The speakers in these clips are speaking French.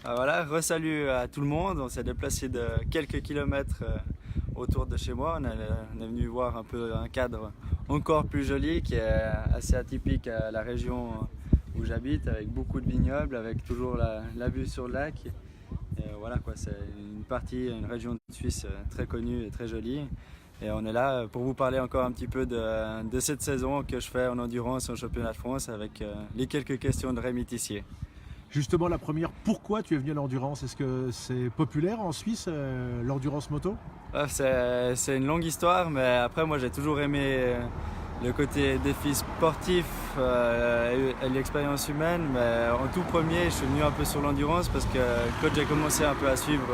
Ah, voilà, re-salut à tout le monde. On s'est déplacé de quelques kilomètres autour de chez moi. On est venu voir un peu un cadre encore plus joli qui est assez atypique à la région où j'habite, avec beaucoup de vignobles, avec toujours la vue sur le lac. Et voilà quoi, c'est une région de Suisse très connue et très jolie. Et on est là pour vous parler encore un petit peu de cette saison que je fais en endurance au championnat de France avec les quelques questions de Rémi Tissier. Justement, la première, pourquoi tu es venu à l'endurance? Est-ce que c'est populaire en Suisse, l'endurance moto? C'est une longue histoire, mais après moi j'ai toujours aimé le côté défi sportif et l'expérience humaine. Mais en tout premier, je suis venu un peu sur l'endurance parce que quand j'ai commencé un peu à suivre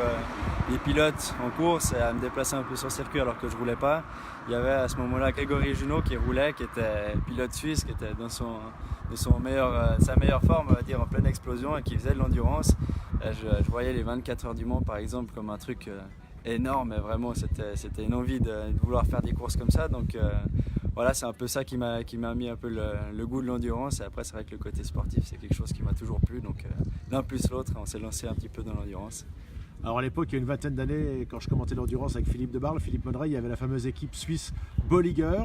les pilotes en course et à me déplacer un peu sur circuit alors que je roulais pas, il y avait à ce moment-là Grégory Junot qui roulait, qui était pilote suisse, qui était dans sa meilleure forme, on va dire, en pleine explosion et qui faisait de l'endurance. Je voyais les 24 heures du Mans par exemple comme un truc énorme, et vraiment c'était une envie de vouloir faire des courses comme ça. Donc voilà, c'est un peu ça qui m'a mis un peu le goût de l'endurance. Et après, c'est vrai que le côté sportif, c'est quelque chose qui m'a toujours plu. Donc l'un plus l'autre, on s'est lancé un petit peu dans l'endurance. Alors à l'époque, il y a une vingtaine d'années, quand je commentais l'endurance avec Philippe Debarle, Philippe Mondrey, il y avait la fameuse équipe suisse Bolliger.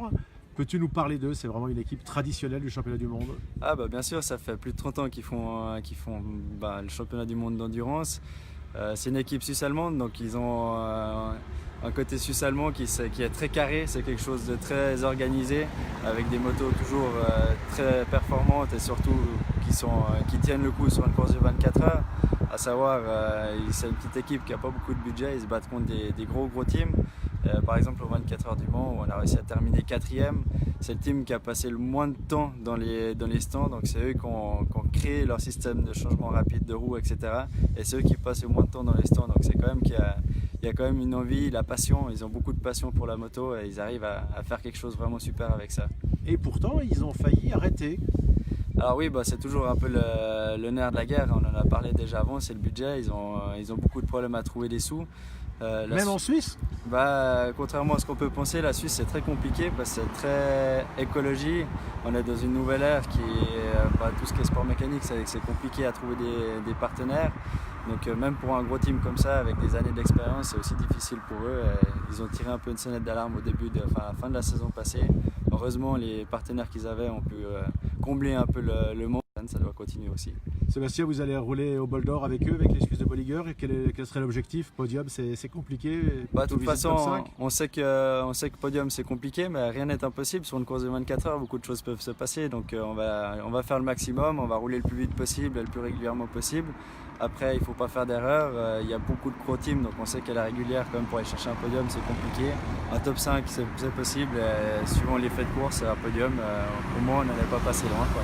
Peux-tu nous parler d'eux? C'est vraiment une équipe traditionnelle du championnat du monde. Ah bah bien sûr, ça fait plus de 30 ans qu'ils font le championnat du monde d'endurance. C'est une équipe suisse-allemande, donc ils ont un côté suisse-allemand qui est très carré, c'est quelque chose de très organisé, avec des motos toujours très performantes et surtout qui tiennent le coup sur une course de 24 heures. À savoir, c'est une petite équipe qui n'a pas beaucoup de budget, ils se battent contre des gros teams. Par exemple, au 24 heures du Mans, où on a réussi à terminer 4e. C'est le team qui a passé le moins de temps dans les stands, donc c'est eux qui ont créé leur système de changement rapide de roues, etc. Et c'est eux qui passent le moins de temps dans les stands, donc c'est quand même il y a quand même une envie, la passion, ils ont beaucoup de passion pour la moto et ils arrivent à faire quelque chose vraiment super avec ça. Et pourtant, ils ont failli arrêter. Alors oui, c'est toujours un peu le nerf de la guerre, on en a parlé déjà avant, c'est le budget, ils ont beaucoup de problèmes à trouver des sous. Même en Suisse? Contrairement à ce qu'on peut penser, la Suisse c'est très compliqué parce que c'est très écologie. On est dans une nouvelle ère qui est tout ce qui est sport mécanique, c'est compliqué à trouver des partenaires. Donc même pour un gros team comme ça, avec des années d'expérience, c'est aussi difficile pour eux. Et ils ont tiré un peu une sonnette d'alarme à la fin de la saison passée. Heureusement, les partenaires qu'ils avaient ont pu combler un peu le manque. Ça doit continuer aussi. Sébastien, vous allez rouler au bol d'or avec eux, avec les Suisses de Bolliger. Et quel serait l'objectif? Podium, c'est compliqué? De toute façon, on sait que podium c'est compliqué, mais rien n'est impossible. Sur une course de 24 heures, beaucoup de choses peuvent se passer. Donc on va faire le maximum, on va rouler le plus vite possible et le plus régulièrement possible. Après, il ne faut pas faire d'erreur. Il y a beaucoup de gros teams, donc on sait qu'à la régulière, quand même, pour aller chercher un podium, c'est compliqué. Un top 5, c'est possible. Et suivant l'effet de course, un podium, au moins, on n'allait pas passer loin, quoi.